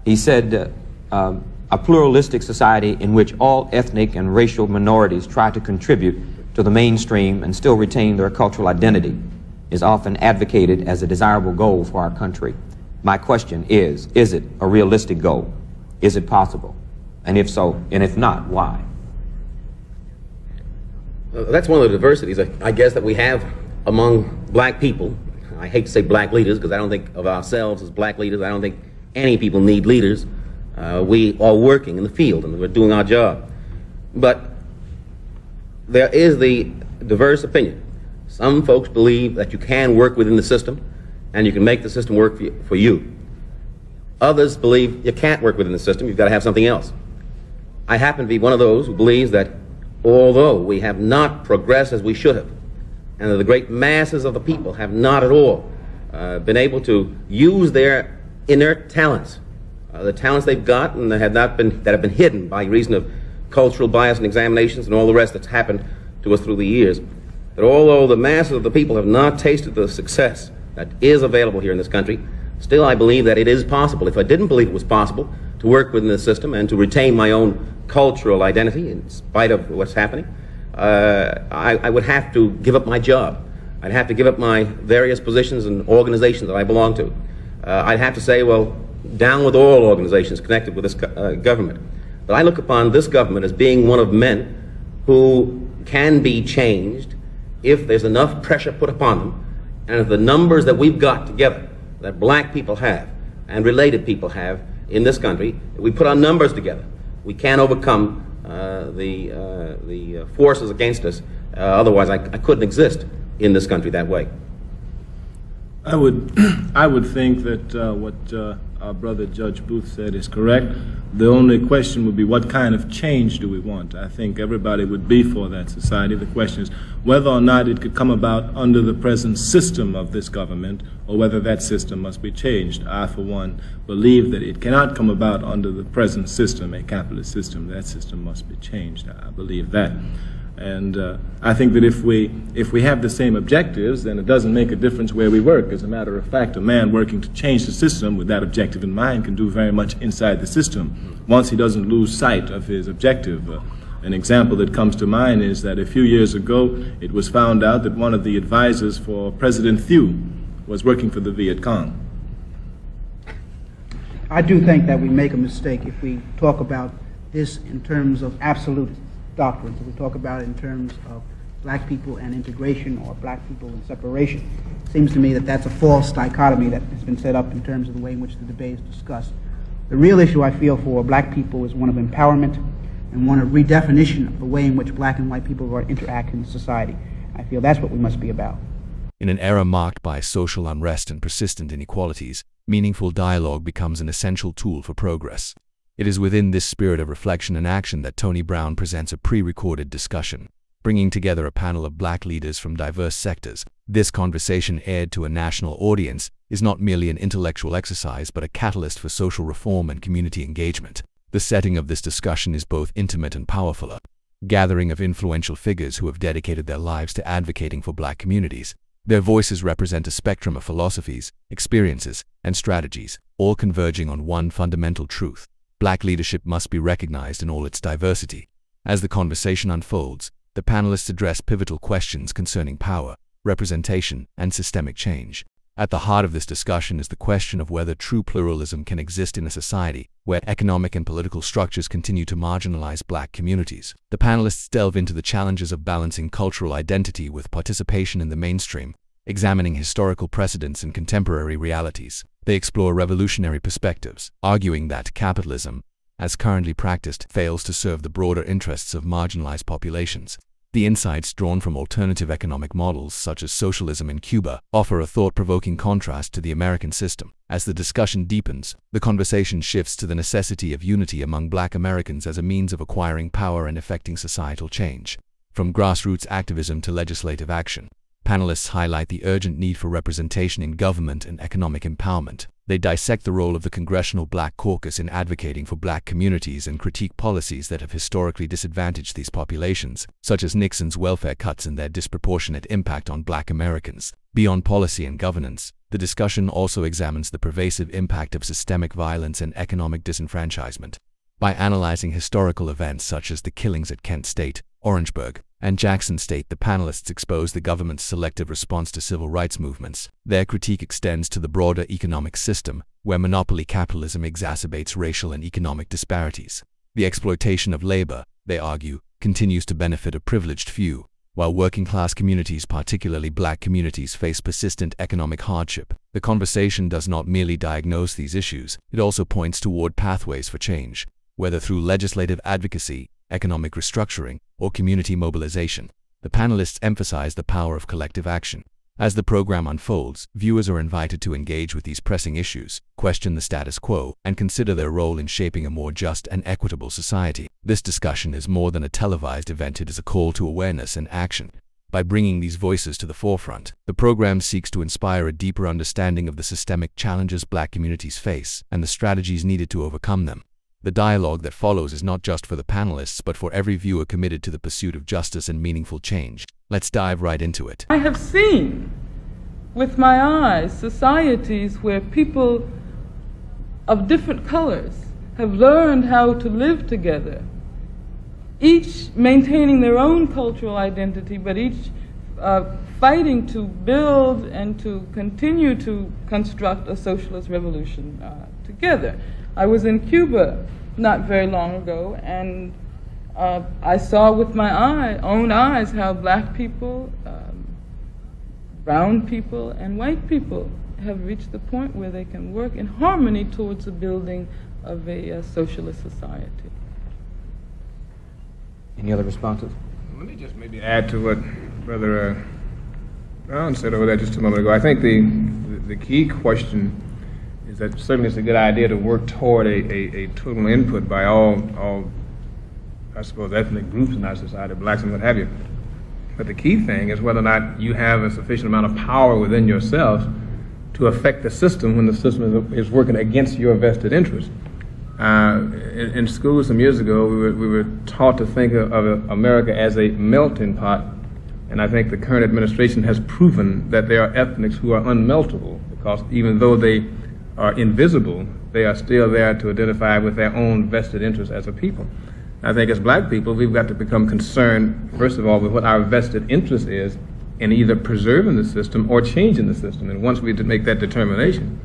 He said, a pluralistic society in which all ethnic and racial minorities try to contribute to the mainstream and still retain their cultural identity is often advocated as a desirable goal for our country. My question is it a realistic goal? Is it possible? And if so, and if not, why? That's one of the diversities, I guess, that we have among black people. I hate to say black leaders because I don't think of ourselves as black leaders. I don't think any people need leaders. We are working in the field and we're doing our job. But there is the diverse opinion. Some folks believe that you can work within the system and you can make the system work for you. Others believe you can't work within the system, you've got to have something else. I happen to be one of those who believes that although we have not progressed as we should have, and that the great masses of the people have not at all been able to use their inert talents, the talents they've got and that have been hidden by reason of cultural bias and examinations and all the rest that's happened to us through the years, that although the masses of the people have not tasted the success that is available here in this country, still I believe that it is possible. If I didn't believe it was possible to work within the system and to retain my own cultural identity in spite of what's happening, I would have to give up my job. I'd have to give up my various positions and organizations that I belong to. I'd have to say, well, down with all organizations connected with this government. But I look upon this government as being one of men who can be changed if there's enough pressure put upon them, and if the numbers that we've got together, that black people have and related people have in this country, if we put our numbers together, we can overcome the forces against us. Otherwise, I couldn't exist in this country that way. I would think that what our brother Judge Booth said is correct. The only question would be, what kind of change do we want? I think everybody would be for that society. The question is whether or not it could come about under the present system of this government, or whether that system must be changed. I, for one, believe that it cannot come about under the present system, a capitalist system. That system must be changed. I believe that. And I think that if we have the same objectives, then it doesn't make a difference where we work. As a matter of fact, a man working to change the system with that objective in mind can do very much inside the system, once he doesn't lose sight of his objective. An example that comes to mind is that a few years ago, it was found out that one of the advisors for President Thieu was working for the Viet Cong. I do think that we make a mistake if we talk about this in terms of absolute doctrines. If we talk about it in terms of black people and integration or black people and separation. It seems to me that that's a false dichotomy that has been set up in terms of the way in which the debate is discussed. The real issue I feel for black people is one of empowerment and one of redefinition of the way in which black and white people are interacting in society. I feel that's what we must be about. In an era marked by social unrest and persistent inequalities, meaningful dialogue becomes an essential tool for progress. It is within this spirit of reflection and action that Tony Brown presents a pre-recorded discussion, bringing together a panel of black leaders from diverse sectors. This conversation, aired to a national audience, is not merely an intellectual exercise but a catalyst for social reform and community engagement. The setting of this discussion is both intimate and powerful, a gathering of influential figures who have dedicated their lives to advocating for black communities. Their voices represent a spectrum of philosophies, experiences, and strategies, all converging on one fundamental truth: black leadership must be recognized in all its diversity. As the conversation unfolds, the panelists address pivotal questions concerning power, representation, and systemic change. At the heart of this discussion is the question of whether true pluralism can exist in a society where economic and political structures continue to marginalize black communities. The panelists delve into the challenges of balancing cultural identity with participation in the mainstream, examining historical precedents and contemporary realities. They explore revolutionary perspectives, arguing that capitalism, as currently practiced, fails to serve the broader interests of marginalized populations. The insights drawn from alternative economic models, such as socialism in Cuba, offer a thought-provoking contrast to the American system. As the discussion deepens, the conversation shifts to the necessity of unity among black Americans as a means of acquiring power and effecting societal change. From grassroots activism to legislative action, panelists highlight the urgent need for representation in government and economic empowerment. They dissect the role of the Congressional Black Caucus in advocating for black communities and critique policies that have historically disadvantaged these populations, such as Nixon's welfare cuts and their disproportionate impact on black Americans. Beyond policy and governance, The discussion also examines the pervasive impact of systemic violence and economic disenfranchisement. By analyzing historical events such as the killings at Kent State, Orangeburg, and Jackson State, the panelists expose the government's selective response to civil rights movements. Their critique extends to the broader economic system, where monopoly capitalism exacerbates racial and economic disparities. The exploitation of labor, they argue, continues to benefit a privileged few, while working-class communities, particularly black communities, face persistent economic hardship. The conversation does not merely diagnose these issues, it also points toward pathways for change, whether through legislative advocacy, economic restructuring, or community mobilization. The panelists emphasize the power of collective action. As the program unfolds, viewers are invited to engage with these pressing issues, question the status quo, and consider their role in shaping a more just and equitable society. This discussion is more than a televised event, it is a call to awareness and action. By bringing these voices to the forefront, the program seeks to inspire a deeper understanding of the systemic challenges black communities face and the strategies needed to overcome them. The dialogue that follows is not just for the panelists, but for every viewer committed to the pursuit of justice and meaningful change. Let's dive right into it. I have seen with my eyes societies where people of different colors have learned how to live together, each maintaining their own cultural identity, but each fighting to build and to continue to construct a socialist revolution together. I was in Cuba not very long ago, and I saw with my own eyes how black people, brown people, and white people have reached the point where they can work in harmony towards the building of a socialist society. Any other responses? Let me just maybe add to what Brother Brown said over there just a moment ago. I think the key question is that certainly it's a good idea to work toward a total input by all, I suppose, ethnic groups in our society, blacks and what have you. But the key thing is whether or not you have a sufficient amount of power within yourself to affect the system when the system is working against your vested interest. In school some years ago, we were taught to think of America as a melting pot, and I think the current administration has proven that there are ethnics who are unmeltable, because even though they are invisible, they are still there to identify with their own vested interests as a people. I think as black people, we've got to become concerned, first of all, with what our vested interest is in either preserving the system or changing the system. And once we make that determination,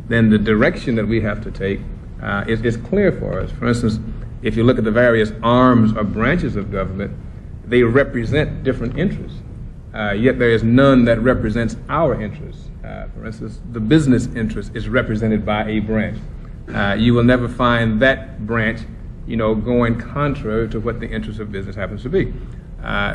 then the direction that we have to take is clear for us. For instance, if you look at the various arms or branches of government, they represent different interests, yet there is none that represents our interests. For instance, the business interest is represented by a branch. You will never find that branch, going contrary to what the interest of business happens to be.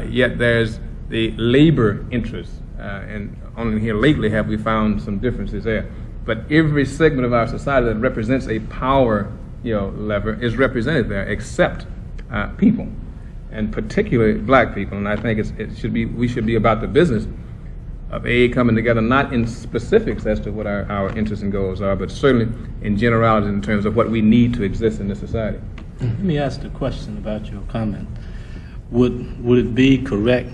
Yet there's the labor interest, and only here lately have we found some differences there. But every segment of our society that represents a power, lever is represented there, except people, and particularly black people. And I think we should be about the business of coming together, not in specifics as to what our interests and goals are, but certainly in generalities in terms of what we need to exist in this society. Let me ask a question about your comment. Would it be correct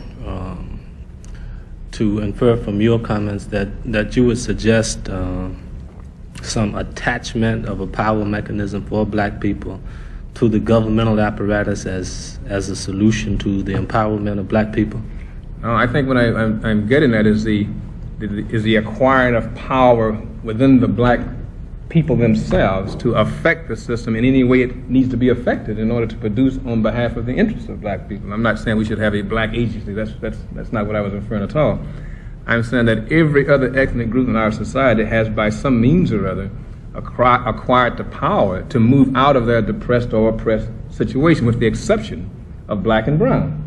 to infer from your comments that you would suggest some attachment of a power mechanism for black people to the governmental apparatus as a solution to the empowerment of black people? I think what I'm getting at is the acquiring of power within the black people themselves to affect the system in any way it needs to be affected in order to produce on behalf of the interests of black people. I'm not saying we should have a black agency. That's not what I was referring at all. I'm saying that every other ethnic group in our society has, by some means or other, acquired the power to move out of their depressed or oppressed situation, with the exception of black and brown.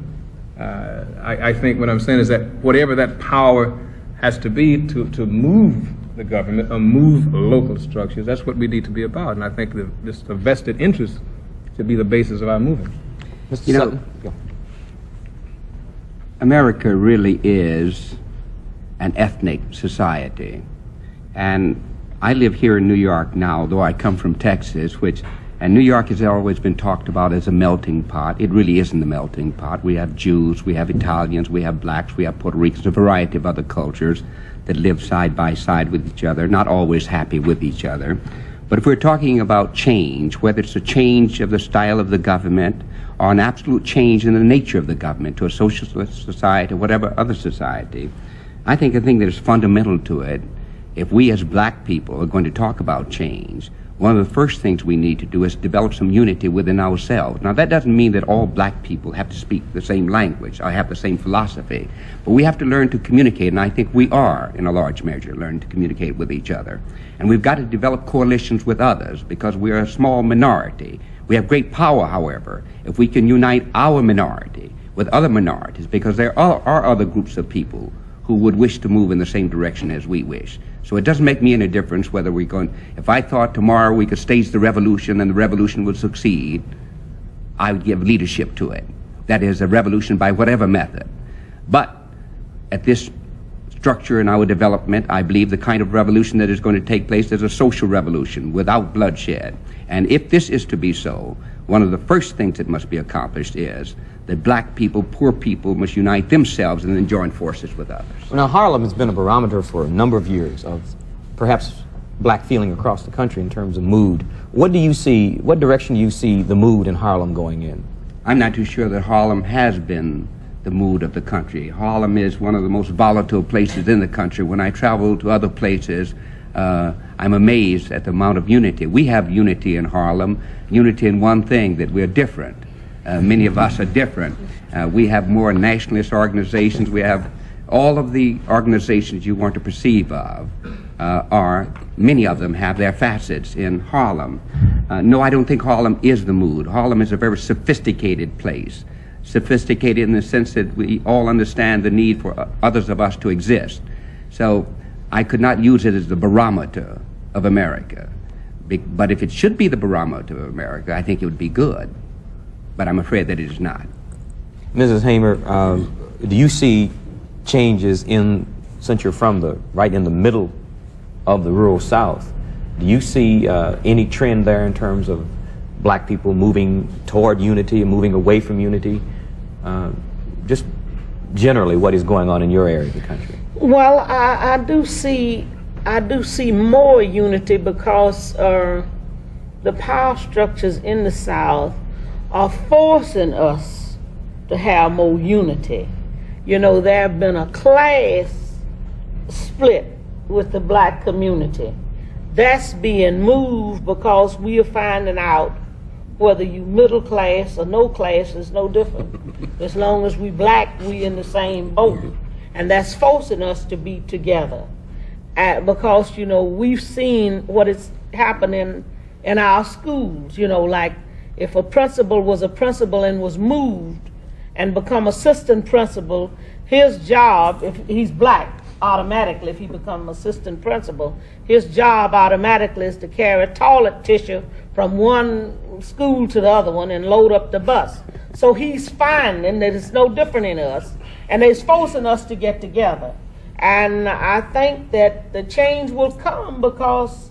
I think what I'm saying is that whatever that power has to be to move the government or move local structures, that's what we need to be about. And I think this vested interest should be the basis of our movement. Mr. Sutton? America really is an ethnic society. And I live here in New York now, though I come from Texas, which And New York has always been talked about as a melting pot. It really isn't a melting pot. We have Jews, we have Italians, we have blacks, we have Puerto Ricans, a variety of other cultures that live side by side with each other, not always happy with each other. But if we're talking about change, whether it's a change of the style of the government or an absolute change in the nature of the government to a socialist society or whatever other society, I think the thing that is fundamental to it, if we as black people are going to talk about change, one of the first things we need to do is develop some unity within ourselves. Now, that doesn't mean that all black people have to speak the same language or have the same philosophy, but we have to learn to communicate, and I think we are, in a large measure, learning to communicate with each other. And we've got to develop coalitions with others because we are a small minority. We have great power, however, if we can unite our minority with other minorities, because there are other groups of people who would wish to move in the same direction as we wish. So it doesn't make me any difference whether we're going, if I thought tomorrow we could stage the revolution and the revolution would succeed, I would give leadership to it. That is, a revolution by whatever method. But at this structure in our development, I believe the kind of revolution that is going to take place is a social revolution without bloodshed. And if this is to be so, one of the first things that must be accomplished is that black people, poor people, must unite themselves and then join forces with others. Well, now, Harlem has been a barometer for a number of years of perhaps black feeling across the country in terms of mood. What do you see, what direction do you see the mood in Harlem going in? I'm not too sure that Harlem has been the mood of the country. Harlem is one of the most volatile places in the country. When I travel to other places, I'm amazed at the amount of unity. We have unity in Harlem, unity in one thing, that we're different. Many of us are different. We have more nationalist organizations. We have all of the organizations you want to perceive of, many of them have their facets in Harlem. No, I don't think Harlem is the mood. Harlem is a very sophisticated place. Sophisticated in the sense that we all understand the need for others of us to exist. So I could not use it as the barometer of America. But if it should be the barometer of America, I think it would be good. But I'm afraid that it is not. Mrs. Hamer, do you see changes since you're from right in the middle of the rural South, do you see any trend there in terms of black people moving toward unity and moving away from unity? Just generally, what is going on in your area of the country? Well, I do see more unity because the power structures in the South are forcing us to have more unity. You know, there have been a class split with the black community. That's being moved because we are finding out whether you middle class or no class is no different. As long as we black, we in the same boat. And that's forcing us to be together. Because, you know, we've seen what is happening in our schools, you know, like if a principal was a principal and was moved and become assistant principal, his job, if he's black, automatically, if he becomes assistant principal, his job automatically is to carry toilet tissue from one school to the other one and load up the bus. So he's finding that it's no different in us, and it's forcing us to get together. And I think that the change will come because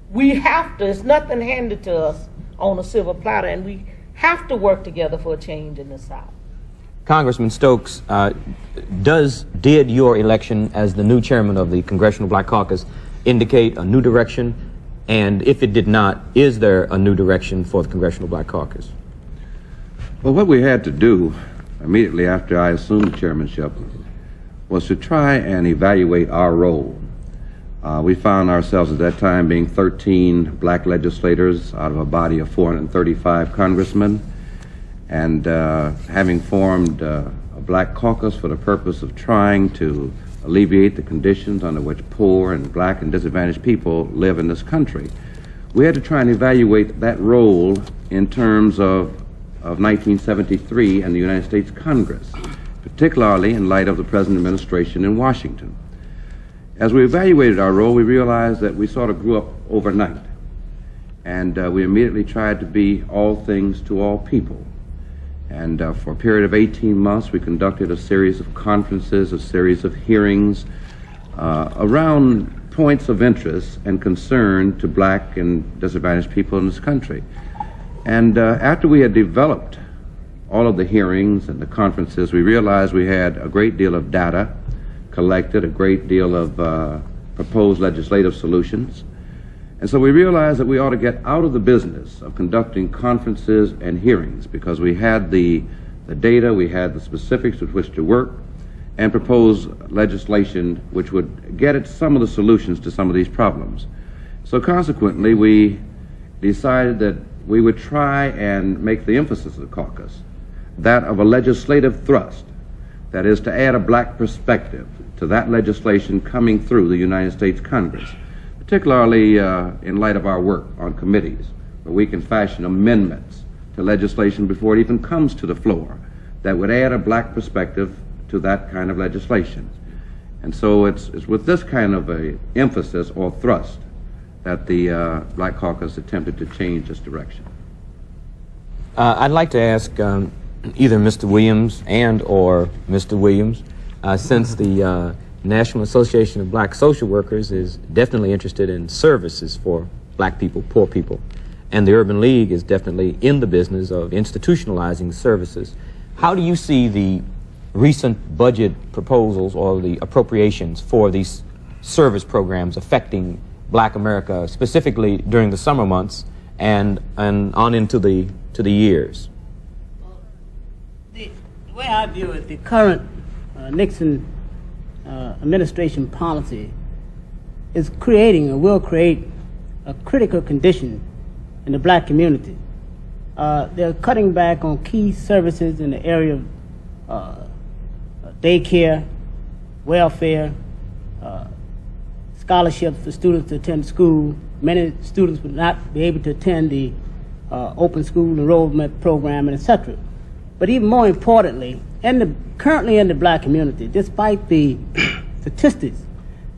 we have to, it's nothing handed to us on a silver platter, and we have to work together for a change in the South. Congressman Stokes, did your election as the new chairman of the Congressional Black Caucus indicate a new direction? And if it did not, is there a new direction for the Congressional Black Caucus? Well, what we had to do immediately after I assumed the chairmanship was to try and evaluate our role. We found ourselves at that time being 13 black legislators out of a body of 435 congressmen, and having formed a black caucus for the purpose of trying to alleviate the conditions under which poor and black and disadvantaged people live in this country. We had to try and evaluate that role in terms of 1973 and the United States Congress, particularly in light of the present administration in Washington. As we evaluated our role, we realized that we sort of grew up overnight, and we immediately tried to be all things to all people. And for a period of 18 months, we conducted a series of conferences, a series of hearings around points of interest and concern to black and disadvantaged people in this country. And after we had developed all of the hearings and the conferences, we realized we had a great deal of data collected, a great deal of proposed legislative solutions. And so we realized that we ought to get out of the business of conducting conferences and hearings, because we had the data, we had the specifics with which to work, and propose legislation which would get at some of the solutions to some of these problems. So consequently, we decided that we would try and make the emphasis of the caucus that of a legislative thrust, that is, to add a black perspective to that legislation coming through the United States Congress, particularly in light of our work on committees, where we can fashion amendments to legislation before it even comes to the floor that would add a black perspective to that kind of legislation. And so it's with this kind of a emphasis or thrust that the Black Caucus attempted to change its direction. I'd like to ask either Mr. Williams and or Mr. Williams, since the National Association of Black Social Workers is definitely interested in services for black people, poor people, and the Urban League is definitely in the business of institutionalizing services. How do you see the recent budget proposals or the appropriations for these service programs affecting Black America, specifically during the summer months and on into the years? The way I view it, the current Nixon administration policy is creating or will create a critical condition in the black community. They're cutting back on key services in the area of daycare, welfare, scholarships for students to attend school. Many students would not be able to attend the open school enrollment program, and etc. But even more importantly, currently in the black community, despite the statistics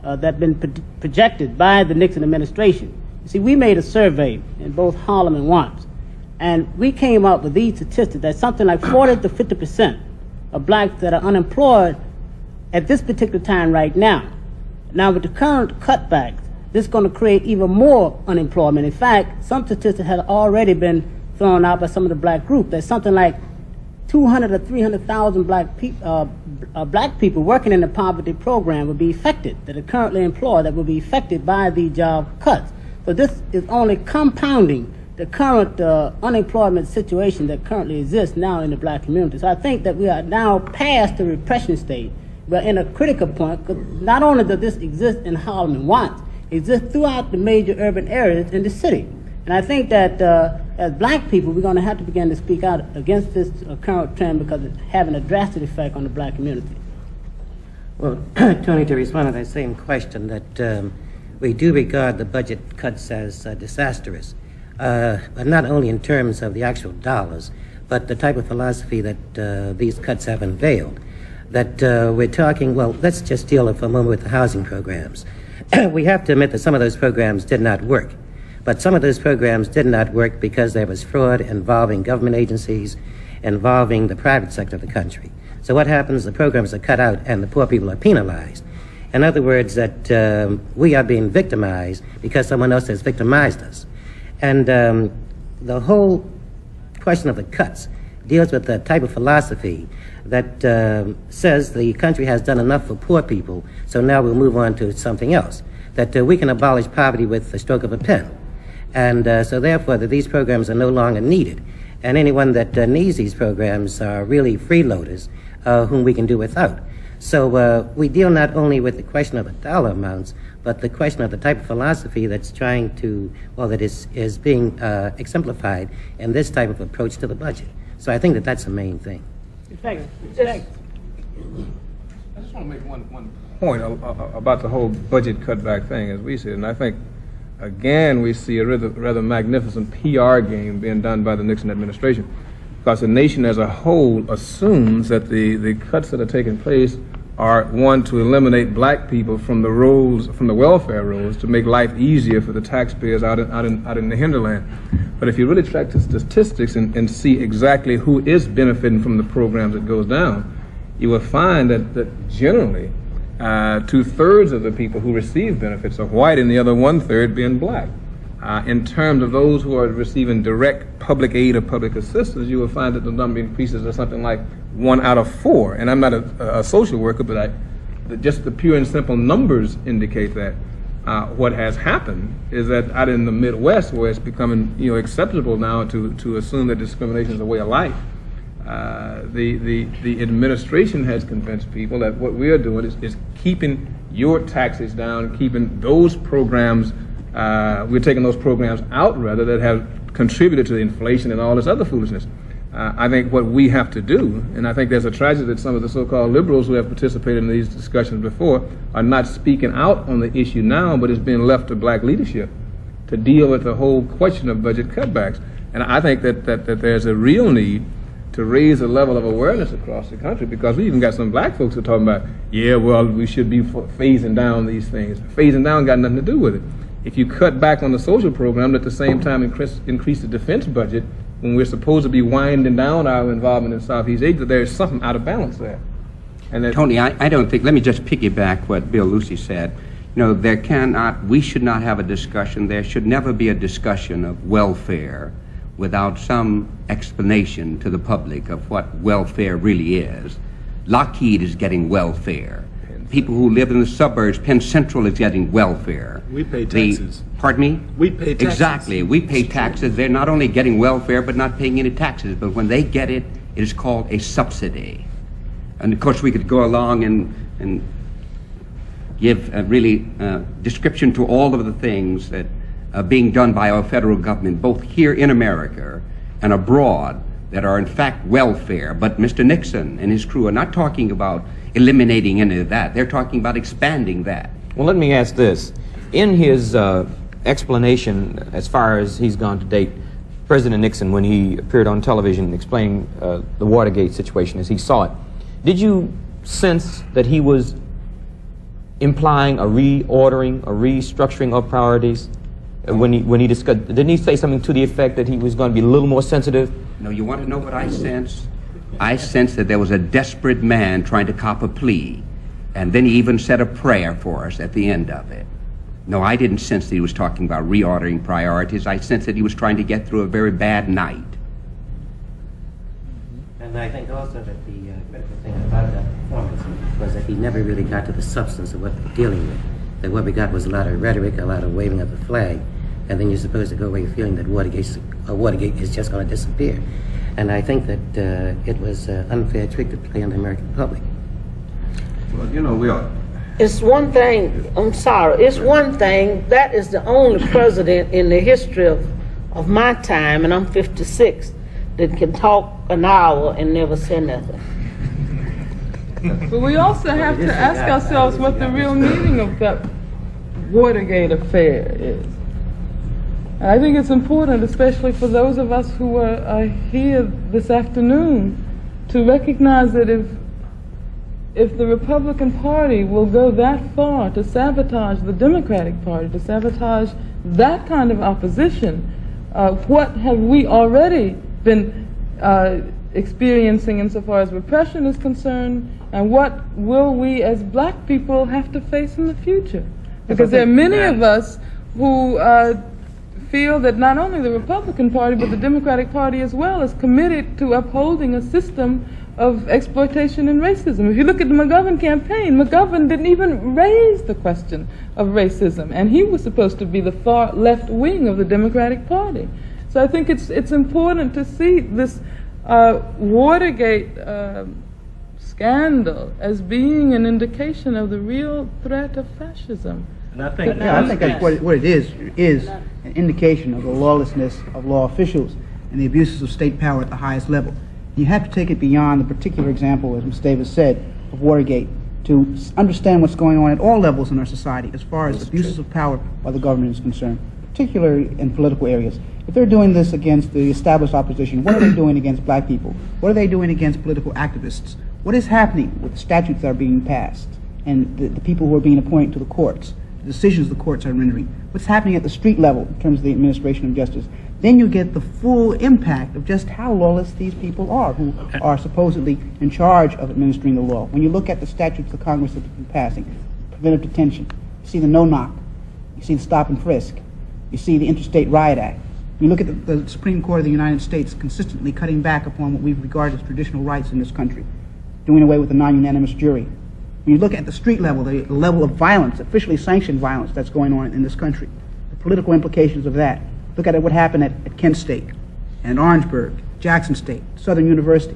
that have been projected by the Nixon administration, you see, we made a survey in both Harlem and Watts, and we came up with these statistics that something like 40 to 50% of blacks that are unemployed at this particular time right now. Now, with the current cutbacks, this is going to create even more unemployment. In fact, some statistics have already been thrown out by some of the black groups that something like 200 or 300,000 black people working in the poverty program will be affected, that are currently employed, that will be affected by the job cuts. So this is only compounding the current unemployment situation that currently exists now in the black community. So I think that we are now past the repression stage. We're in a critical point, because not only does this exist in Harlem and Watts, it exists throughout the major urban areas in the city. And I think that as black people, we're going to have to begin to speak out against this current trend, because it's having a drastic effect on the black community. Well, Tony, to respond to that same question, that we do regard the budget cuts as disastrous, but not only in terms of the actual dollars, but the type of philosophy that these cuts have unveiled. That we're talking, well, let's just deal for a moment with the housing programs. We have to admit that some of those programs did not work. But some of those programs did not work because there was fraud involving government agencies, involving the private sector of the country. So what happens? The programs are cut out and the poor people are penalized. In other words, that we are being victimized because someone else has victimized us. And the whole question of the cuts deals with the type of philosophy that says the country has done enough for poor people, so now we'll move on to something else. That we can abolish poverty with the stroke of a pen. And so therefore that these programs are no longer needed. And anyone that needs these programs are really freeloaders whom we can do without. So we deal not only with the question of the dollar amounts, but the question of the type of philosophy that's trying to, well, that is being exemplified in this type of approach to the budget. So I think that that's the main thing. I just want to make one point about the whole budget cutback thing, as we see it. And I think, again, we see a rather magnificent PR game being done by the Nixon administration, because the nation as a whole assumes that the cuts that are taking place are, one, to eliminate black people from the rolls, from the welfare rolls, to make life easier for the taxpayers out in the hinterland. But if you really track the statistics and see exactly who is benefiting from the programs that goes down, you will find that generally 2/3 of the people who receive benefits are white, and the other 1/3 being black. in terms of those who are receiving direct public aid or public assistance, you will find that the number increases to something like 1 out of 4. And I'm not a social worker, but just the pure and simple numbers indicate that. What has happened is that out in the Midwest, where it's becoming acceptable now to assume that discrimination is a way of life, the administration has convinced people that what we are doing is keeping your taxes down, keeping those programs, we're taking those programs out rather that have contributed to the inflation and all this other foolishness. I think what we have to do, and I think there's a tragedy that some of the so-called liberals who have participated in these discussions before are not speaking out on the issue now, but it's being left to black leadership to deal with the whole question of budget cutbacks. And I think that there's a real need to raise the level of awareness across the country, because we even got some black folks who are talking about, yeah, well, we should be phasing down these things. Phasing down got nothing to do with it. If you cut back on the social program, at the same time increase the defense budget, when we're supposed to be winding down our involvement in Southeast Asia, there's something out of balance there. And Tony, I don't think, let me just piggyback what Bill Lucy said. We should not have a discussion, there should never be a discussion of welfare without some explanation to the public of what welfare really is. Lockheed is getting welfare. People who live in the suburbs, Penn Central is getting welfare. We pay taxes. Pardon me? We pay taxes. Exactly. We pay taxes. They're not only getting welfare, but not paying any taxes. But when they get it, it is called a subsidy. And of course, we could go along and give a really description to all of the things that are being done by our federal government, both here in America and abroad, that are in fact welfare. But Mr. Nixon and his crew are not talking about eliminating any of that. They're talking about expanding that. Well, let me ask this. In his explanation, as far as he's gone to date, President Nixon, when he appeared on television explaining the Watergate situation as he saw it, did you sense that he was implying a reordering, a restructuring of priorities? When he discussed, didn't he say something to the effect that he was going to be a little more sensitive? No, you want to know what I sensed? I sensed that there was a desperate man trying to cop a plea, and then he even said a prayer for us at the end of it. No, I didn't sense that he was talking about reordering priorities. I sensed that he was trying to get through a very bad night. And I think also that the critical thing about that performance was that he never really got to the substance of what we're dealing with. That what we got was a lot of rhetoric, a lot of waving of the flag, and then you're supposed to go away feeling that Watergate is just going to disappear. And I think that it was an unfair trick to play on the American public. Well, we are. It's one thing, I'm sorry, it's one thing, that is the only president in the history of my time, and I'm 56, that can talk an hour and never say nothing. But we also have to ask ourselves what the real meaning of that Watergate affair is. And I think it's important, especially for those of us who are here this afternoon, to recognize that if the Republican Party will go that far to sabotage the Democratic Party, to sabotage that kind of opposition, what have we already been experiencing insofar as repression is concerned, and what will we as black people have to face in the future? Because there are many of us who feel that not only the Republican Party, but the Democratic Party as well is committed to upholding a system of exploitation and racism. If you look at the McGovern campaign, McGovern didn't even raise the question of racism, and he was supposed to be the far left wing of the Democratic Party. So I think it's important to see this Watergate scandal as being an indication of the real threat of fascism. And I think that's what it is an indication of the lawlessness of law officials and the abuses of state power at the highest level. You have to take it beyond the particular example, as Ms. Davis said, of Watergate, to understand what's going on at all levels in our society as far as abuses of power by the government is concerned, particularly in political areas. If they're doing this against the established opposition, what are they doing against black people? What are they doing against political activists? What is happening with the statutes that are being passed and the people who are being appointed to the courts, the decisions the courts are rendering? What's happening at the street level in terms of the administration of justice? Then you get the full impact of just how lawless these people are, who are supposedly in charge of administering the law. When you look at the statutes the Congress has been passing, preventive detention, you see the no-knock, you see the stop and frisk, You see the Interstate Riot Act. You look at the Supreme Court of the United States consistently cutting back upon what we regard as traditional rights in this country, doing away with the non-unanimous jury. When you look at the street level, the level of violence, officially sanctioned violence that's going on in this country, the political implications of that. Look at what happened at Kent State, and Orangeburg, Jackson State, Southern University,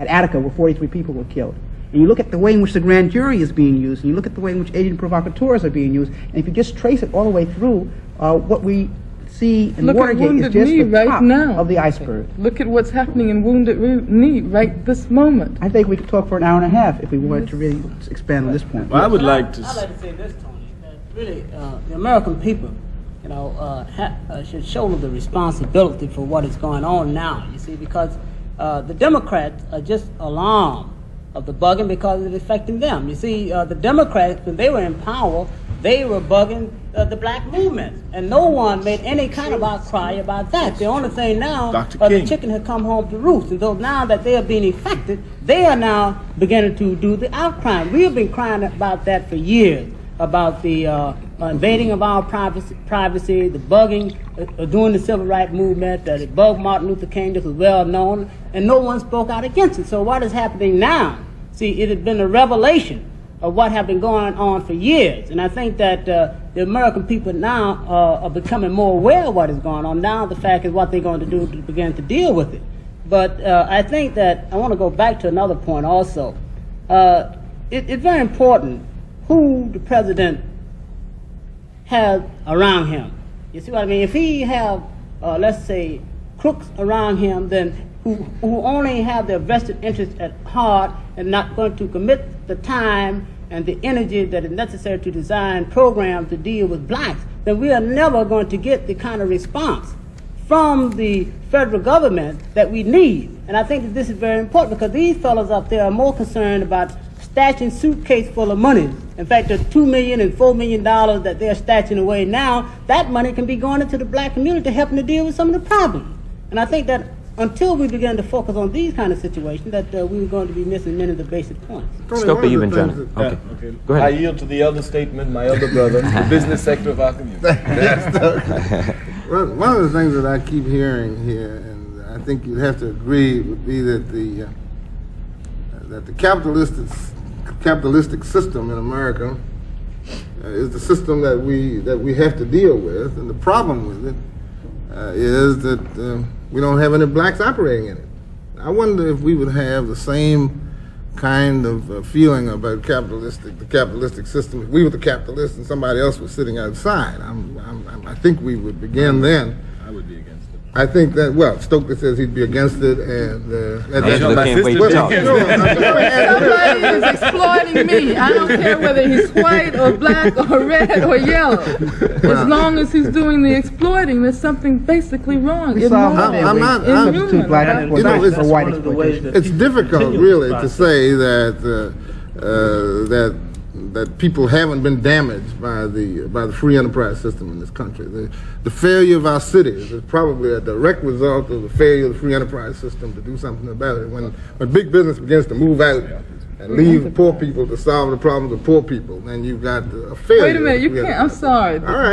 at Attica where 43 people were killed. And you look at the way in which the grand jury is being used, and you look at the way in which agent provocateurs are being used, and if you just trace it all the way through, what we see in Watergate is just the top of the iceberg. Look at what's happening in Wounded Knee right this moment. I think we could talk for an hour and a half if we wanted to really expand on this point. Well, I would like to... I'd like to say this, Tony, that really the American people, you know, should shoulder the responsibility for what is going on now, you see, because the Democrats are just alarmed of the bugging because it's affecting them. You see, the Democrats, when they were in power, they were bugging the black movement, and no one made any kind of outcry about that. The only thing now, the chicken had come home to roost, and though now that they are being affected, they are now beginning to do the outcry. We have been crying about that for years, about the invading of our privacy, the bugging, doing the civil rights movement, it bugged Martin Luther King, this was well known, and no one spoke out against it. So what is happening now? See, it has been a revelation of what have been going on for years. And I think that the American people now are becoming more aware of what is going on. Now the fact is what they're going to do to begin to deal with it. But I think that I want to go back to another point also. It's very important who the president has around him. You see what I mean? If he have, let's say, crooks around him, then who only have their vested interest at heart and not going to commit the time and the energy that is necessary to design programs to deal with blacks, then we are never going to get the kind of response from the federal government that we need. And I think that this is very important because these fellows up there are more concerned about stashing suitcase full of money. In fact, the $2 million and $4 million that they're stashing away now, that money can be going into the black community helping to deal with some of the problems. And I think that until we begin to focus on these kind of situations, that we're going to be missing many of the basic points. Stoker, you've been trying to... Okay. Go ahead. I yield to the elder statesman, my elder brother, the business sector of our community. Well, one of the things that I keep hearing here, and I think you'd have to agree, would be that the capitalistic system in America is the system that we have to deal with, and the problem with it is that we don't have any blacks operating in it. I wonder if we would have the same kind of feeling about the capitalistic system if we were the capitalists and somebody else was sitting outside. I think we would begin then. I would be against it. I think that, well, Stoker says he'd be against it, and Somebody is exploiting me. I don't care whether he's white or black or red or yellow. As long as he's doing the exploiting, there's something basically wrong. It's difficult, really, to say that people haven't been damaged by the free enterprise system in this country. The failure of our cities is probably a direct result of the failure of the free enterprise system to do something about it. When big business begins to move out and leave poor people to solve the problems of poor people, then you've got a failure. Wait a minute, you can't, I'm sorry, but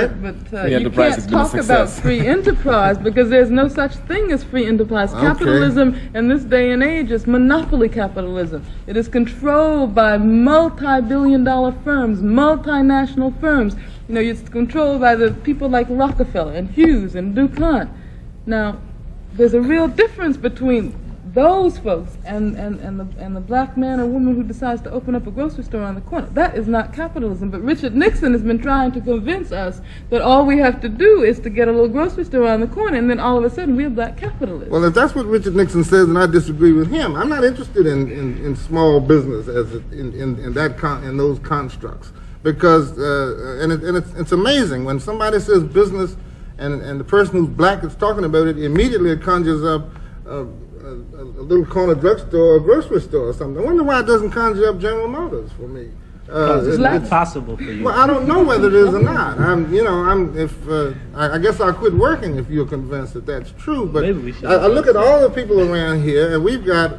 you can't talk about free enterprise because there's no such thing as free enterprise. Capitalism in this day and age is monopoly capitalism. It is controlled by multi-billion-dollar firms, multinational firms. You know, it's controlled by the people like Rockefeller and Hughes and DuPont. Now, there's a real difference between those folks and the black man or woman who decides to open up a grocery store on the corner. That is not capitalism. But Richard Nixon has been trying to convince us that all we have to do is to get a little grocery store on the corner, and then all of a sudden we're black capitalists. Well, if that's what Richard Nixon says, then I disagree with him. I'm not interested in small business as in those constructs, because it's amazing when somebody says business and the person who's black is talking about it, immediately it conjures up a little corner drugstore or grocery store or something. I wonder why it doesn't conjure up General Motors for me. It's not possible for you. Well, I don't know whether it is or not. I guess I'll quit working if you're convinced that that's true. But I look at all the people around here, and we've got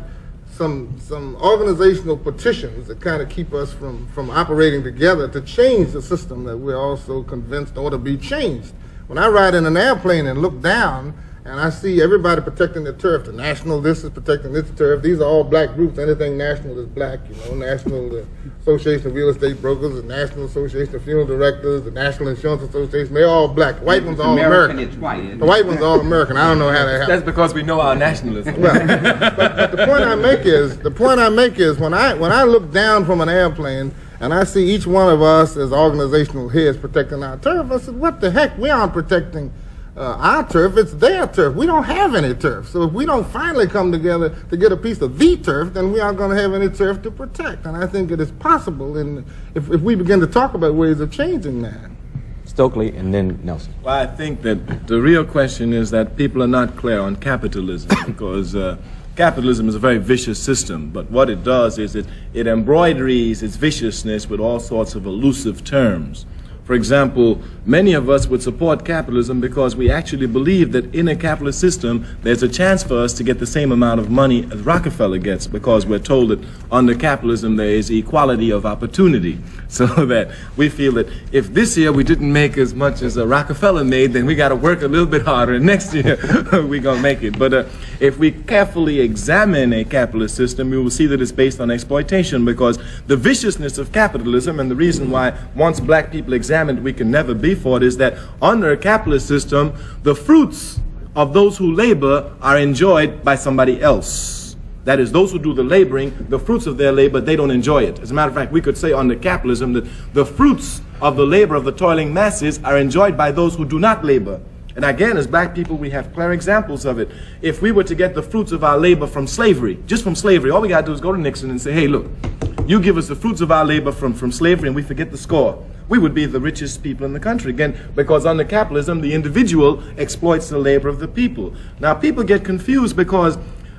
some organizational petitions that kind of keep us from operating together to change the system that we're also convinced ought to be changed. When I ride in an airplane and look down, and I see everybody protecting their turf, the national, this is protecting this turf. These are all black groups. Anything national is black, you know. National Association of Real Estate Brokers, the National Association of Funeral Directors, the National Insurance Association. They're all black. The white ones are all American. It's white. The white ones are all American. I don't know how that happened. That's because we know our nationalism. Well, but the point I make is when I look down from an airplane and I see each one of us as organizational heads protecting our turf, I said, what the heck? We aren't protecting our turf, it's their turf. We don't have any turf. So if we don't finally come together to get a piece of the turf, then we aren't going to have any turf to protect. And I think it is possible, and if we begin to talk about ways of changing that. Stokely and then Nelson. Well, I think that the real question is that people are not clear on capitalism because capitalism is a very vicious system, but what it does is it embroideries its viciousness with all sorts of elusive terms. For example, many of us would support capitalism because we actually believe that in a capitalist system, there's a chance for us to get the same amount of money as Rockefeller gets, because we're told that under capitalism there is equality of opportunity. So that we feel that if this year we didn't make as much as Rockefeller made, then we got to work a little bit harder, and next year we're going to make it. But if we carefully examine a capitalist system, we will see that it's based on exploitation, because the viciousness of capitalism, and the reason why once black people examine we can never be for it, is that under a capitalist system, the fruits of those who labor are enjoyed by somebody else. That is, those who do the laboring, the fruits of their labor, they don't enjoy it. As a matter of fact, we could say under capitalism that the fruits of the labor of the toiling masses are enjoyed by those who do not labor. And again, as black people, we have clear examples of it. If we were to get the fruits of our labor from slavery, just from slavery, all we got to do is go to Nixon and say, hey, look, you give us the fruits of our labor from slavery and we forget the score. We would be the richest people in the country, again, because under capitalism, the individual exploits the labor of the people. Now, people get confused because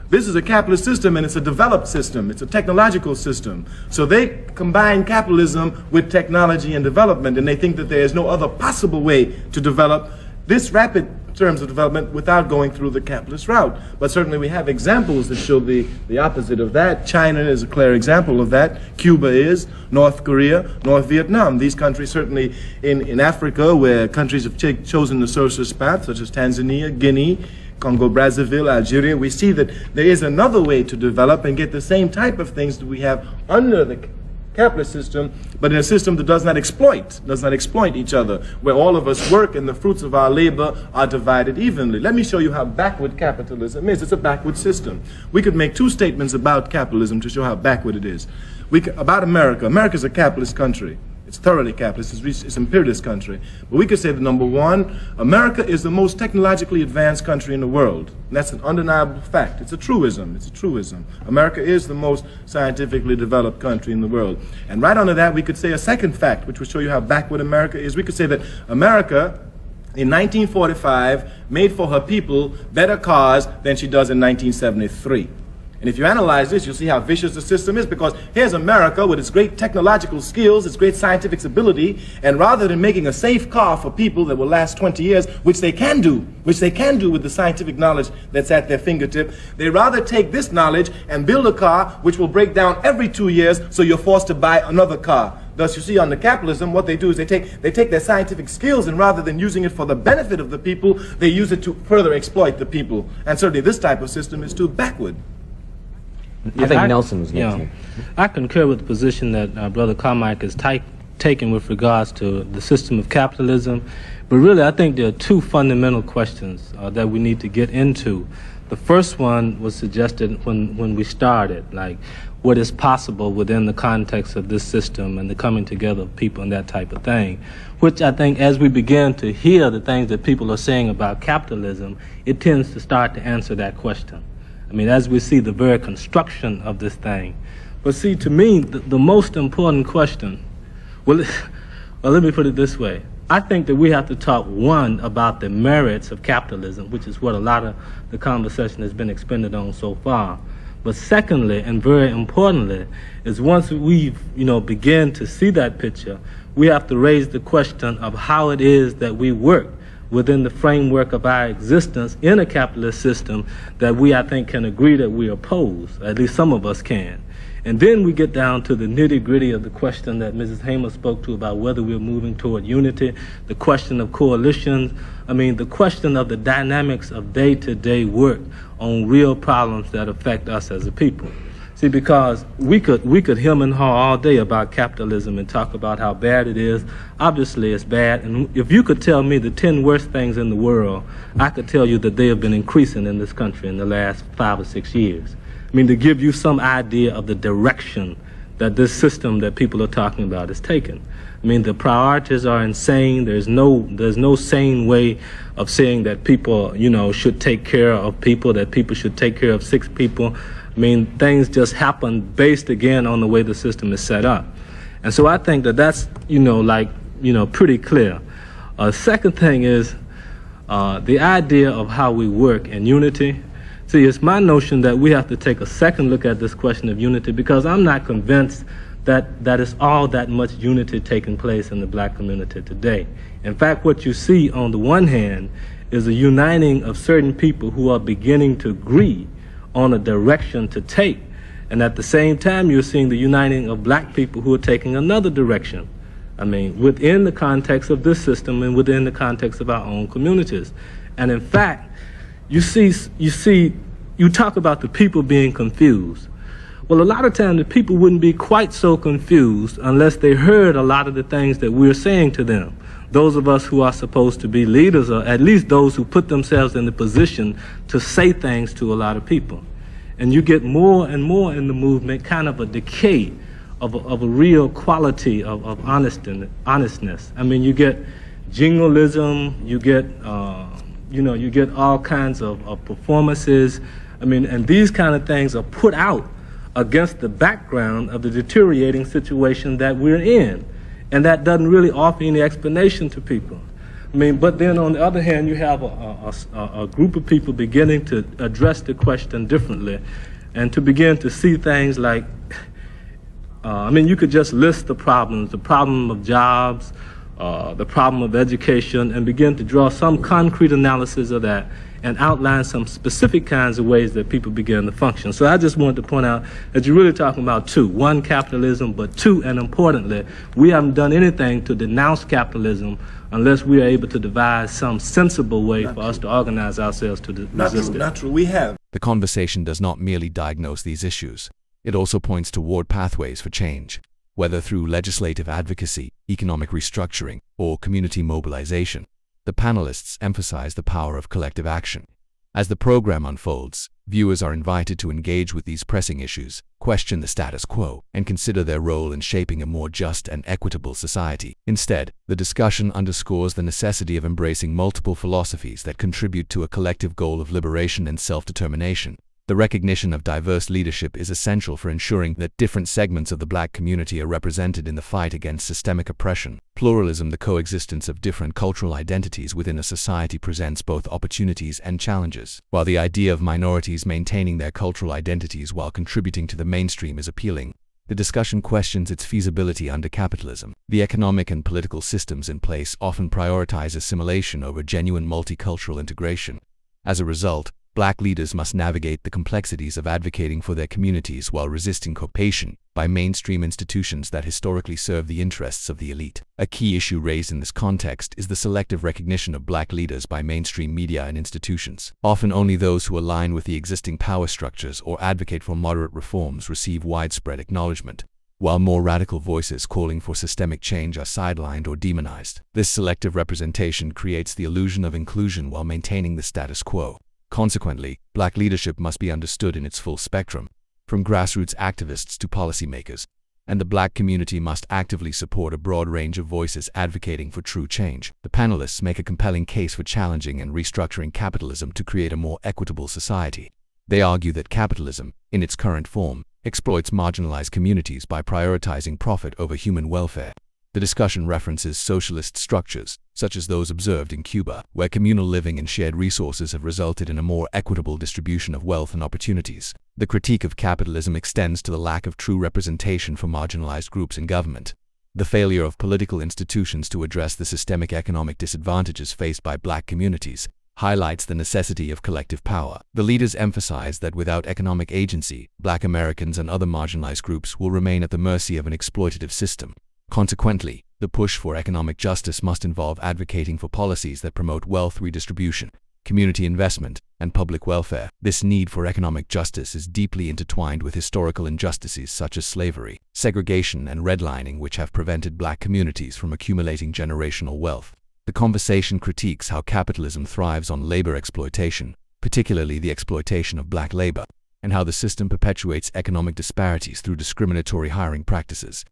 this is a capitalist system and it's a developed system. It's a technological system. So they combine capitalism with technology and development, and they think that there is no other possible way to develop this rapid terms of development without going through the capitalist route. But certainly we have examples that show the opposite of that. China is a clear example of that. Cuba is, North Korea, North Vietnam. These countries certainly in Africa, where countries have chosen the socialist path, such as Tanzania, Guinea, Congo, Brazzaville, Algeria, we see that there is another way to develop and get the same type of things that we have under the capitalist system, but in a system that does not exploit each other, where all of us work and the fruits of our labor are divided evenly. Let me show you how backward capitalism is. It's a backward system. We could make two statements about capitalism to show how backward it is. About America. America's a capitalist country. It's thoroughly capitalist. It's an imperialist country. But we could say that, number one, America is the most technologically advanced country in the world. And that's an undeniable fact. It's a truism. It's a truism. America is the most scientifically developed country in the world. And right under that, we could say a second fact, which will show you how backward America is. We could say that America, in 1945, made for her people better cars than she does in 1973. And if you analyze this, you'll see how vicious the system is, because here's America with its great technological skills, its great scientific ability, and rather than making a safe car for people that will last 20 years, which they can do with the scientific knowledge that's at their fingertip, they rather take this knowledge and build a car which will break down every 2 years, so you're forced to buy another car. Thus, you see, under capitalism, what they do is they take their scientific skills, and rather than using it for the benefit of the people, they use it to further exploit the people. And certainly this type of system is too backward. I think Nelson was next. Yeah, I concur with the position that Brother Carmike has taken with regards to the system of capitalism. But really, I think there are two fundamental questions that we need to get into. The first one was suggested when we started, like what is possible within the context of this system and the coming together of people and that type of thing, which I think as we begin to hear the things that people are saying about capitalism, it tends to start to answer that question. I mean, as we see the very construction of this thing. But see, to me, the most important question, well, let me put it this way. I think that we have to talk, one, about the merits of capitalism, which is what a lot of the conversation has been expended on so far. But secondly, and very importantly, is once we begin to see that picture, we have to raise the question of how it is that we work within the framework of our existence in a capitalist system that we, I think, can agree that we oppose, at least some of us can. And then we get down to the nitty-gritty of the question that Mrs. Hamer spoke to about whether we're moving toward unity, the question of coalitions, the question of the dynamics of day-to-day work on real problems that affect us as a people. See, because we could hem and haw all day about capitalism and talk about how bad it is. Obviously, it's bad. And if you could tell me the 10 worst things in the world, I could tell you that they have been increasing in this country in the last 5 or 6 years. To give you some idea of the direction that this system that people are talking about is taking. The priorities are insane. There's no sane way of saying that people, should take care of people, that people should take care of sick people. Things just happen based, again, on the way the system is set up. And so I think that that's, pretty clear. Second thing is the idea of how we work in unity. See, it's my notion that we have to take a second look at this question of unity, because I'm not convinced that it's all that much unity taking place in the black community today. In fact, what you see on the one hand is a uniting of certain people who are beginning to agree on a direction to take, and at the same time you're seeing the uniting of black people who are taking another direction. Within the context of this system and within the context of our own communities. And in fact, you talk about the people being confused. Well, a lot of times the people wouldn't be quite so confused unless they heard a lot of the things that we're saying to them. Those of us who are supposed to be leaders, or at least those who put themselves in the position to say things to a lot of people. And you get more and more in the movement kind of a decay of a real quality of honestness. You get jingoism, you get all kinds of performances. And these kind of things are put out against the background of the deteriorating situation that we're in. And that doesn't really offer any explanation to people. But then on the other hand, you have a group of people beginning to address the question differently and to begin to see things like, you could just list the problems, the problem of jobs, the problem of education, and begin to draw some concrete analysis of that and outline some specific kinds of ways that people begin to function. So I just wanted to point out that you're really talking about two. One, capitalism, but two, and importantly, we haven't done anything to denounce capitalism unless we are able to devise some sensible way for us to organize ourselves to resist it. Not true. We have. The conversation does not merely diagnose these issues. It also points toward pathways for change, whether through legislative advocacy, economic restructuring, or community mobilization. The panelists emphasize the power of collective action. As the program unfolds, viewers are invited to engage with these pressing issues, question the status quo, and consider their role in shaping a more just and equitable society. Instead, the discussion underscores the necessity of embracing multiple philosophies that contribute to a collective goal of liberation and self-determination. The recognition of diverse leadership is essential for ensuring that different segments of the black community are represented in the fight against systemic oppression. Pluralism, the coexistence of different cultural identities within a society, presents both opportunities and challenges. While the idea of minorities maintaining their cultural identities while contributing to the mainstream is appealing, the discussion questions its feasibility under capitalism. The economic and political systems in place often prioritize assimilation over genuine multicultural integration. As a result, black leaders must navigate the complexities of advocating for their communities while resisting cooptation by mainstream institutions that historically serve the interests of the elite. A key issue raised in this context is the selective recognition of black leaders by mainstream media and institutions. Often only those who align with the existing power structures or advocate for moderate reforms receive widespread acknowledgement, while more radical voices calling for systemic change are sidelined or demonized. This selective representation creates the illusion of inclusion while maintaining the status quo. Consequently, black leadership must be understood in its full spectrum, from grassroots activists to policymakers, and the black community must actively support a broad range of voices advocating for true change. The panelists make a compelling case for challenging and restructuring capitalism to create a more equitable society. They argue that capitalism, in its current form, exploits marginalized communities by prioritizing profit over human welfare. The discussion references socialist structures, such as those observed in Cuba, where communal living and shared resources have resulted in a more equitable distribution of wealth and opportunities. The critique of capitalism extends to the lack of true representation for marginalized groups in government. The failure of political institutions to address the systemic economic disadvantages faced by black communities highlights the necessity of collective power. The leaders emphasize that without economic agency, Black Americans and other marginalized groups will remain at the mercy of an exploitative system. Consequently, the push for economic justice must involve advocating for policies that promote wealth redistribution, community investment, and public welfare. This need for economic justice is deeply intertwined with historical injustices such as slavery, segregation, and redlining, which have prevented Black communities from accumulating generational wealth. The conversation critiques how capitalism thrives on labor exploitation, particularly the exploitation of Black labor, and how the system perpetuates economic disparities through discriminatory hiring practices,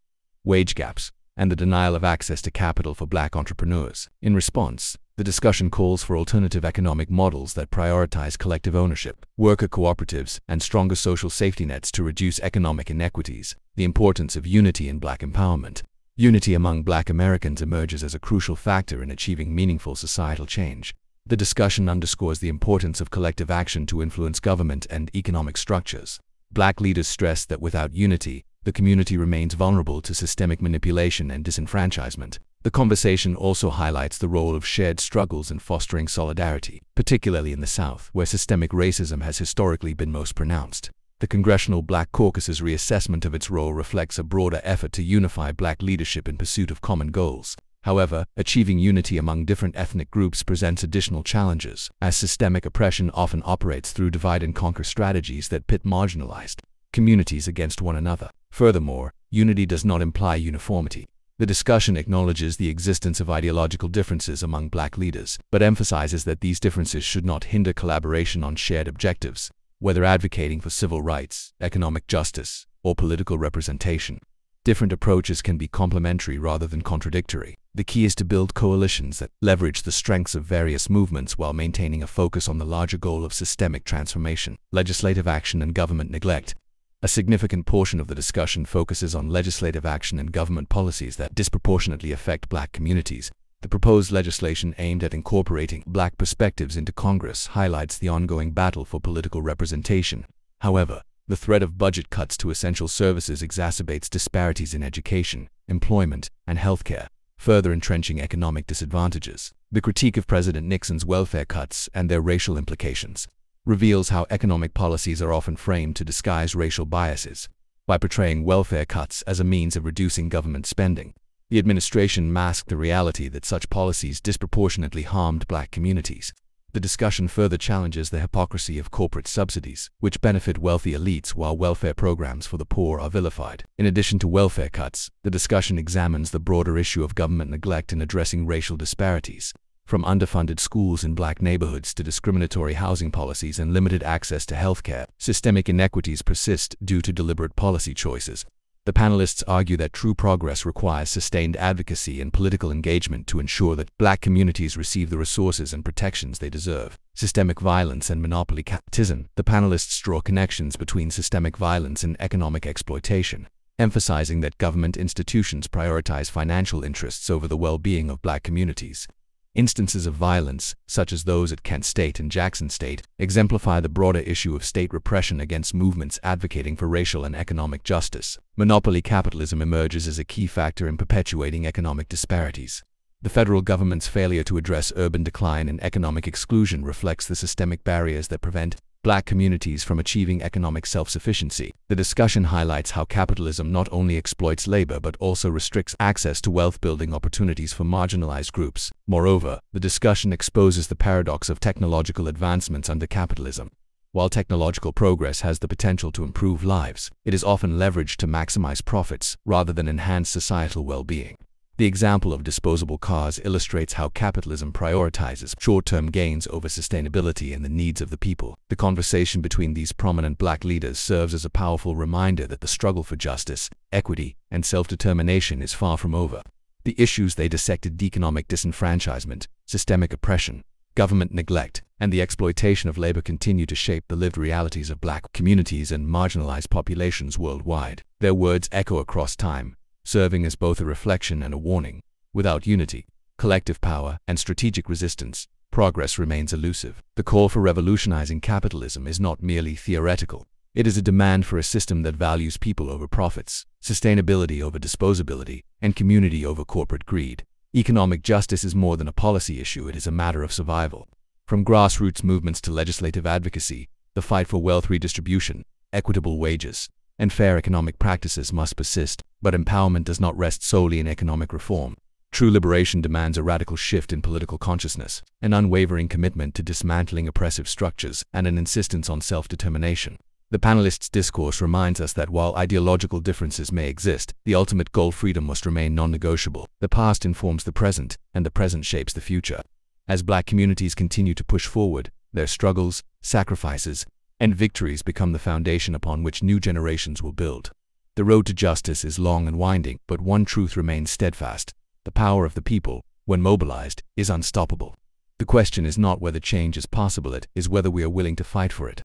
wage gaps, and the denial of access to capital for Black entrepreneurs. In response, the discussion calls for alternative economic models that prioritize collective ownership, worker cooperatives, and stronger social safety nets to reduce economic inequities. The importance of unity in Black empowerment. Unity among Black Americans emerges as a crucial factor in achieving meaningful societal change. The discussion underscores the importance of collective action to influence government and economic structures. Black leaders stress that without unity, the community remains vulnerable to systemic manipulation and disenfranchisement. The conversation also highlights the role of shared struggles in fostering solidarity, particularly in the South, where systemic racism has historically been most pronounced. The Congressional Black Caucus's reassessment of its role reflects a broader effort to unify Black leadership in pursuit of common goals. However, achieving unity among different ethnic groups presents additional challenges, as systemic oppression often operates through divide-and-conquer strategies that pit marginalized communities against one another. Furthermore, unity does not imply uniformity. The discussion acknowledges the existence of ideological differences among Black leaders, but emphasizes that these differences should not hinder collaboration on shared objectives, whether advocating for civil rights, economic justice, or political representation. Different approaches can be complementary rather than contradictory. The key is to build coalitions that leverage the strengths of various movements while maintaining a focus on the larger goal of systemic transformation. Legislative action and government neglect. A significant portion of the discussion focuses on legislative action and government policies that disproportionately affect Black communities. The proposed legislation aimed at incorporating Black perspectives into Congress highlights the ongoing battle for political representation. However, the threat of budget cuts to essential services exacerbates disparities in education, employment, and healthcare, further entrenching economic disadvantages. The critique of President Nixon's welfare cuts and their racial implications reveals how economic policies are often framed to disguise racial biases. By portraying welfare cuts as a means of reducing government spending, the administration masked the reality that such policies disproportionately harmed Black communities. The discussion further challenges the hypocrisy of corporate subsidies, which benefit wealthy elites while welfare programs for the poor are vilified. In addition to welfare cuts, the discussion examines the broader issue of government neglect in addressing racial disparities. From underfunded schools in Black neighborhoods to discriminatory housing policies and limited access to healthcare, systemic inequities persist due to deliberate policy choices. The panelists argue that true progress requires sustained advocacy and political engagement to ensure that Black communities receive the resources and protections they deserve. Systemic violence and monopoly capitalism. The panelists draw connections between systemic violence and economic exploitation, emphasizing that government institutions prioritize financial interests over the well-being of Black communities. Instances of violence, such as those at Kent State and Jackson State, exemplify the broader issue of state repression against movements advocating for racial and economic justice. Monopoly capitalism emerges as a key factor in perpetuating economic disparities. The federal government's failure to address urban decline and economic exclusion reflects the systemic barriers that prevent Black communities from achieving economic self-sufficiency. The discussion highlights how capitalism not only exploits labor but also restricts access to wealth-building opportunities for marginalized groups. Moreover, the discussion exposes the paradox of technological advancements under capitalism. While technological progress has the potential to improve lives, it is often leveraged to maximize profits rather than enhance societal well-being. The example of disposable cars illustrates how capitalism prioritizes short-term gains over sustainability and the needs of the people. The conversation between these prominent Black leaders serves as a powerful reminder that the struggle for justice, equity, and self-determination is far from over. The issues they dissected, economic disenfranchisement, systemic oppression, government neglect, and the exploitation of labor, continue to shape the lived realities of Black communities and marginalized populations worldwide. Their words echo across time, serving as both a reflection and a warning. Without unity, collective power, and strategic resistance, progress remains elusive. The call for revolutionizing capitalism is not merely theoretical. It is a demand for a system that values people over profits, sustainability over disposability, and community over corporate greed. Economic justice is more than a policy issue, it is a matter of survival. From grassroots movements to legislative advocacy, the fight for wealth redistribution, equitable wages, and fair economic practices must persist, but empowerment does not rest solely in economic reform. True liberation demands a radical shift in political consciousness, an unwavering commitment to dismantling oppressive structures, and an insistence on self-determination. The panelists' discourse reminds us that while ideological differences may exist, the ultimate goal, freedom, must remain non-negotiable. The past informs the present, and the present shapes the future. As Black communities continue to push forward, their struggles, sacrifices, and victories become the foundation upon which new generations will build. The road to justice is long and winding, but one truth remains steadfast: the power of the people, when mobilized, is unstoppable. The question is not whether change is possible, it is whether we are willing to fight for it.